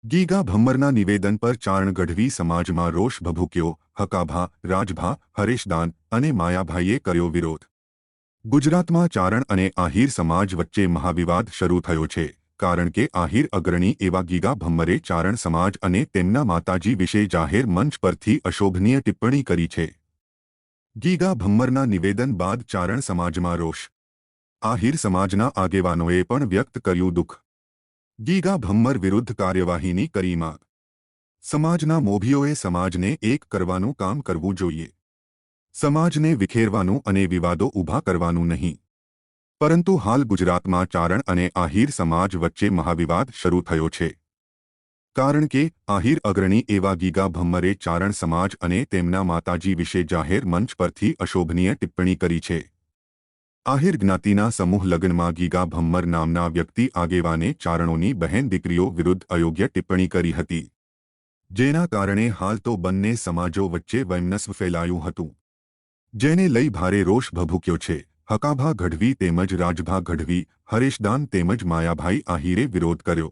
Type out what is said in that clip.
Giga ભમ્મરના નિવેદન પર ચારણ ગઢવી સમાજમાં રોષ ભભૂક્યો. હકાભા, રાજભા, હરેશદાન અને માયાભાઈએ કર્યો વિરોધ. ગુજરાતમાં ચારણ અને આહિર સમાજ વચ્ચે મહાવિવાદ શરૂ થયો છે, કારણ કે આહિર અગ્રણી એવા ગીગા ભમ્મરે ચારણ સમાજ અને તેમના માતાજી વિશે જાહેર મંચ પરથી અશોભનીય ટિપ્પણી કરી છે. ગીગા ભમ્મરના નિવેદન બાદ ચારણ સમાજમાં રોષ. આહિર સમાજના આગેવાનોએ પણ વ્યક્ત કર્યું દુઃખ. ગીગા ભમ્મર વિરુદ્ધ કાર્યવાહીની કરી માંગ. સમાજના મોભીઓએ સમાજને એક કરવાનું કામ કરવું જોઈએ. સમાજને વિખેરવાનું અને વિવાદો ઊભા કરવાનું નહીં. પરંતુ હાલ ગુજરાતમાં ચારણ અને આહિર સમાજ વચ્ચે મહાવિવાદ શરૂ થયો છે. કારણ કે આહિર અગ્રણી એવા ગીગા ભમ્મરે ચારણ સમાજ અને તેમના માતાજી વિશે જાહેર મંચ પરથી અશોભનીય ટિપ્પણી કરી છે. આહિર જ્ઞાતિના સમૂહ લગ્નમાં ગીગા ભમ્મર નામના વ્યક્તિ આગેવાને ચારણોની બહેન દીકરીઓ વિરુદ્ધ અયોગ્ય ટિપ્પણી કરી હતી, જેના કારણે હાલ તો બંને સમાજો વચ્ચે વૈમનસ્ય ફેલાયું હતું, જેને લઈ ભારે રોષ ભભૂક્યો છે. હકાભા ગઢવી તેમજ રાજભા ગઢવી, હરેશદાન તેમજ માયાભાઈ આહિરે વિરોધ કર્યો.